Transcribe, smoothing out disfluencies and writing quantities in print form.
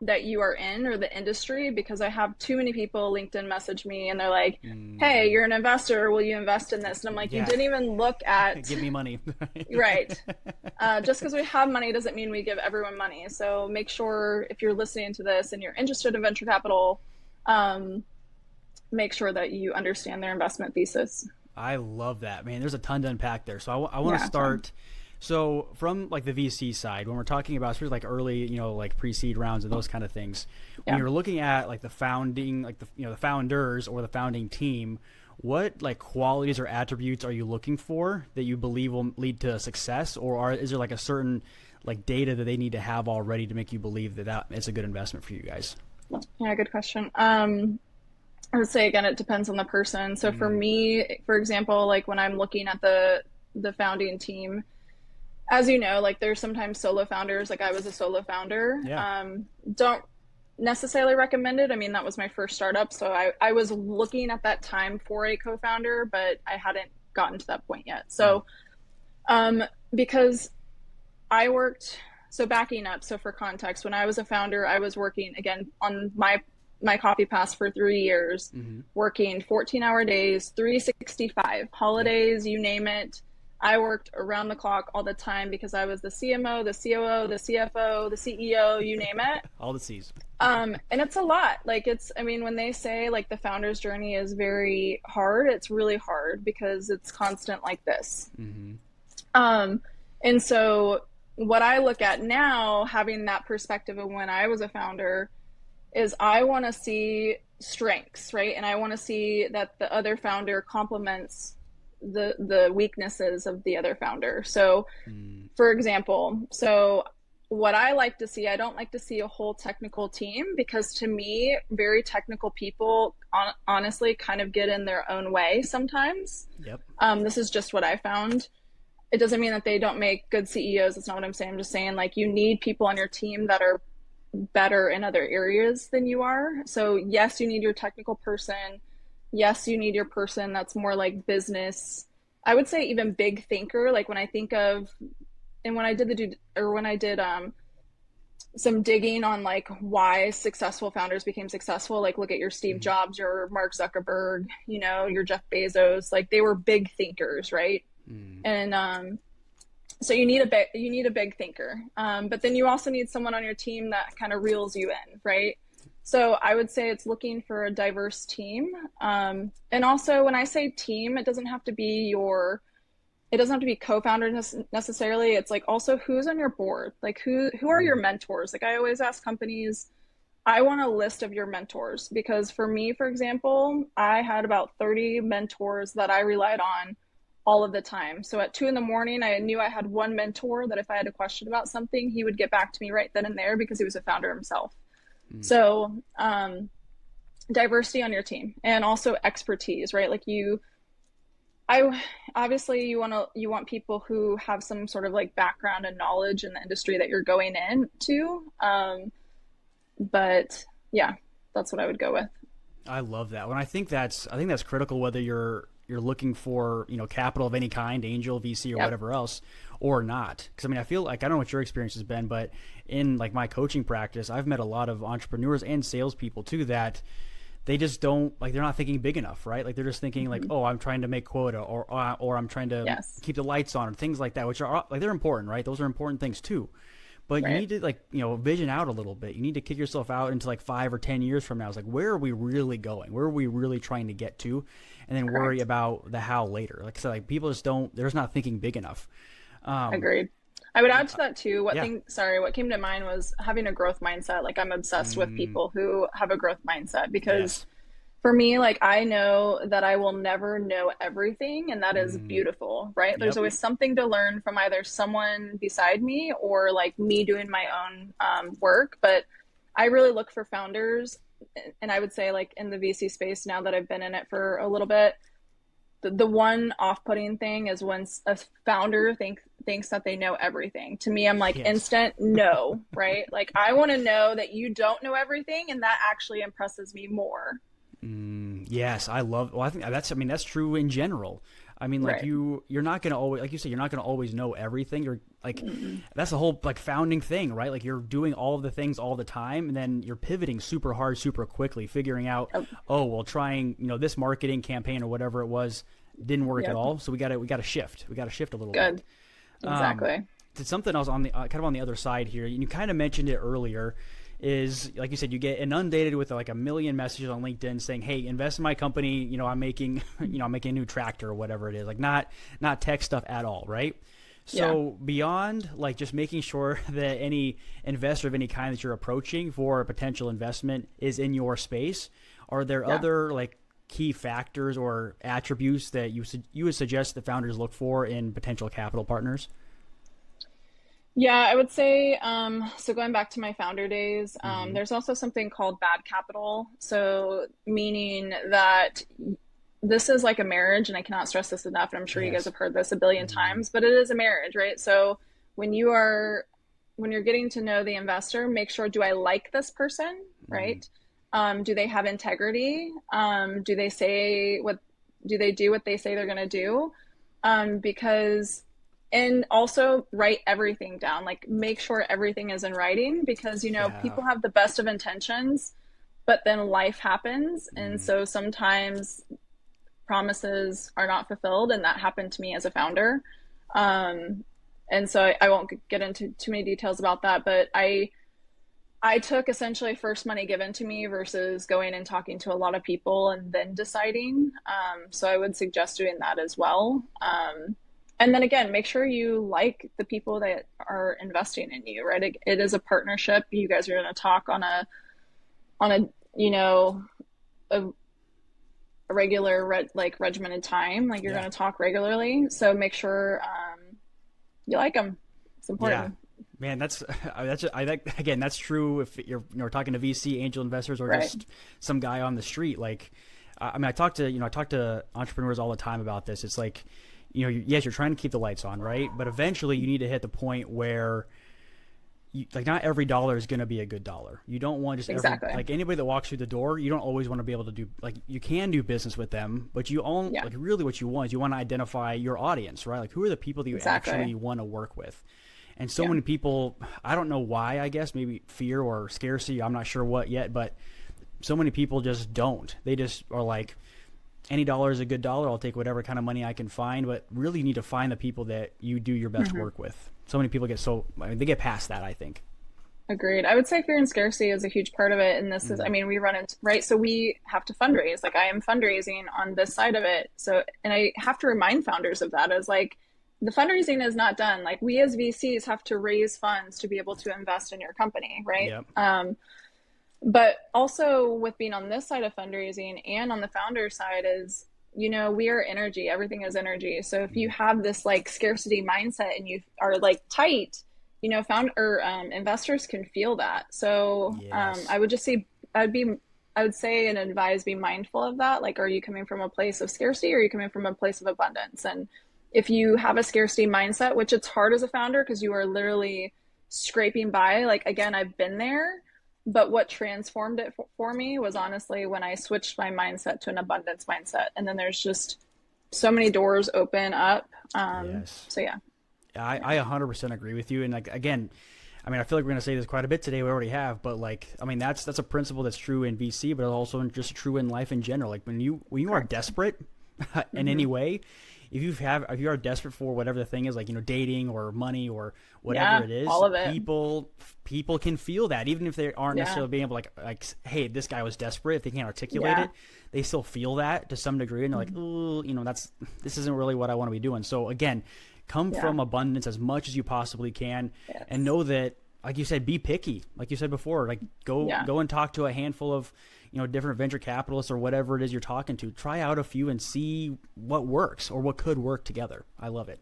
that you are in or the industry, because I have too many people LinkedIn message me and they're like, hey, you're an investor, will you invest in this? And I'm like, you Yeah. didn't even look at Give me money. right. Just because we have money doesn't mean we give everyone money. So make sure if you're listening to this and you're interested in venture capital, um, make sure that you understand their investment thesis. I love that, man. There's a ton to unpack there. So I want to Yeah, Tom. start. So from like the VC side, when we're talking about especially like early, like pre-seed rounds and those kind of things, when Yeah. you're looking at like the founding, like the founders or the founding team, what like qualities or attributes are you looking for that you believe will lead to success, or is there like a certain like data that they need to have already to make you believe that it's a good investment for you guys? Yeah, good question. I would say again, it depends on the person. So for Mm, me, for example, like when I'm looking at the founding team, as you know, like there's sometimes solo founders. Like I was a solo founder. yeah. Don't necessarily recommend it. I mean, that was my first startup, so I was looking at that time for a co-founder, but I hadn't gotten to that point yet. Mm, So because I worked, so backing up, so for context, when I was a founder, I was working again on my coffee pass for 3 years, mm-hmm. working 14-hour days, 365 Yep. holidays, you name it. I worked around the clock all the time because I was the CMO, the COO, the CFO, the CEO, you name it. All the C's. And it's a lot. Like I mean, when they say like the founder's journey is very hard, it's really hard because it's constant like this. Mm-hmm. Um, and so what I look at now, having that perspective of when I was a founder, is I want to see strengths, right? And I want to see that the other founder complements the weaknesses of the other founder. So, Mm, for example, so what I like to see, I don't like to see a whole technical team because to me, very technical people honestly kind of get in their own way sometimes. yep. This is just what I found. It doesn't mean that they don't make good CEOs. That's not what I'm saying. I'm just saying like you need people on your team that are better in other areas than you are. So yes, you need your technical person. Yes, you need your person that's more like business. I would say even big thinker. Like when I think of, and when I did when I did some digging on like why successful founders became successful, like look at your Steve Mm-hmm. Jobs, your Mark Zuckerberg, your Jeff Bezos, like they were big thinkers, right? Mm, And so you need a big thinker, but then you also need someone on your team that kind of reels you in, right? So I would say it's looking for a diverse team, and also when I say team, it doesn't have to be co-founders necessarily. It's like also who's on your board, like who are your mm, mentors. Like I always ask companies, I want a list of your mentors because for me, for example, I had about 30 mentors that I relied on all of the time. So at 2 in the morning, I knew I had one mentor that if I had a question about something, he would get back to me right then and there because he was a founder himself. mm. So diversity on your team and also expertise, right? Like I obviously you want people who have some sort of like background and knowledge in the industry that you're going into. But yeah, that's what I would go with. I love that. When I think that's critical whether you're looking for capital of any kind, angel, VC, or Yep. whatever else, or not. Because I mean, I feel like I don't know what your experience has been, but in like my coaching practice, I've met a lot of entrepreneurs and salespeople too that they just don't like they're not thinking big enough, right? Like they're just thinking like, Mm-hmm. oh, I'm trying to make quota, or I'm trying to Yes. keep the lights on, or things like that, which are like they're important, right? Those are important things too. But you Right. need to like vision out a little bit. You need to kick yourself out into like 5 or 10 years from now. It's like where are we really going? Where are we really trying to get to? And then worry Correct. about the how later. Like I said, like people just don't. They're just not thinking big enough. Um, Agreed. I would add to that too. yeah. What came to mind was having a growth mindset. Like I'm obsessed with Mm, people who have a growth mindset because yes. for me, like I know that I will never know everything, and that is Mm, beautiful, right? There's yep. always something to learn from either someone beside me or like me doing my own work. But I really look for founders, and I would say like in the VC space now that I've been in it for a little bit, the one off-putting thing is when a founder thinks that they know everything. To me, I'm like Yes. instant no, right? Like I want to know that you don't know everything, and that actually impresses me more. Yes, I love. Well, I think that's. I mean, that's true in general. I mean, like Right. you're not gonna always, like you said, you're not gonna always know everything. You're like, Mm-mm. that's the whole like founding thing, right? Like you're doing all of the things all the time, and then you're pivoting super hard, super quickly, figuring out, Oh, oh, well, trying this marketing campaign or whatever it was didn't work at yep. all, so we gotta shift. We gotta shift a little bit. Good. Um, Exactly. to something else on the kind of on the other side here. You kind of mentioned it earlier. Is like you said, you get inundated with like a million messages on LinkedIn saying, "Hey, invest in my company. I'm making, I'm making a new tractor or whatever it is. Like not tech stuff at all, right?" Yeah. So beyond like just making sure that any investor of any kind that you're approaching for a potential investment is in your space, are there Yeah. other like key factors or attributes that you would suggest the founders look for in potential capital partners? Yeah, I would say, so going back to my founder days, Mm-hmm. there's also something called bad capital. So, meaning that this is like a marriage, and I cannot stress this enough, and I'm sure you guys Yes. have heard this a billion Mm-hmm. times, but it is a marriage, right? So, when you are when you're getting to know the investor, make sure, do I like this person, Mm-hmm. right? Do they have integrity? Do they do what they say they're going to do? Because and also write everything down, like make sure everything is in writing, because Yeah. people have the best of intentions, but then life happens, and Mm-hmm. so sometimes promises are not fulfilled, and that happened to me as a founder. Um, and so I won't get into too many details about that, but I took essentially first money given to me versus going and talking to a lot of people and then deciding. So I would suggest doing that as well. And then again, make sure you like the people that are investing in you, right? It is a partnership. You guys are going to talk on a you know a, a regular like regimented time. Like you're Yeah. going to talk regularly, so make sure you like them. It's Yeah. important, Man, that's I think again that's true if you're talking to VC angel investors or right? just some guy on the street. Like, I mean, I talk to entrepreneurs all the time about this. It's like, yes, you're trying to keep the lights on, right? But eventually, you need to hit the point where like not every dollar is going to be a good dollar. You don't want just every Exactly. like anybody that walks through the door. You don't always want to be able to do like you can do business with them, but you own Yeah, like really what you want is you want to identify your audience, right? Like who are the people that you exactly. actually want to work with. And so Yeah. many people, I don't know why, I guess maybe fear or scarcity, I'm not sure what yet, but so many people just don't. They just are like, any dollar is a good dollar. I'll take whatever kind of money I can find, but really you need to find the people that you do your best Hmm. work with. So many people I mean, they get past that, I think. Agreed. I would say fear and scarcity is a huge part of it. And this is, I Mm, mean, we run into, right? So we have to fundraise. Like I am fundraising on this side of it. So, and I have to remind founders of that as like, the fundraising is not done. Like we as VCs have to raise funds to be able to invest in your company, right? yep. But also with being on this side of fundraising and on the founder side is, we are energy. Everything is energy. So if you Mm, have this like scarcity mindset and you are like tight, found or investors can feel that. So yes. I would just say I'd be I would say and advise be mindful of that. Like, are you coming from a place of scarcity or are you coming from a place of abundance? And if you have a scarcity mindset, which it's hard as a founder because you are literally scraping by, like again, I've been there, but what transformed it for me was honestly when I switched my mindset to an abundance mindset. And then there's just so many doors open up. Yes. So yeah, yeah, I 100% agree with you. And like, again, I mean, I feel like we're going to say this quite a bit today. We already have, but like, I mean, that's a principle that's true in VC, but also just true in life in general. Like when you are correct. desperate in Mm-hmm. any way, if you are desperate for whatever the thing is, like dating or money or whatever Yeah, it is, all of it. people can feel that, even if they aren't Yeah, necessarily being able to like hey, this guy was desperate. If they can't articulate yeah. it, they still feel that to some degree, and they're like, Mm-hmm. oh, this isn't really what I want to be doing. So again, come Yeah, from abundance as much as you possibly can, and yes, know that, like you said, be picky. Like you said before, like yeah. go and talk to a handful of different venture capitalists or whatever it is you're talking to. Try out a few and see what works or what could work together. I love it.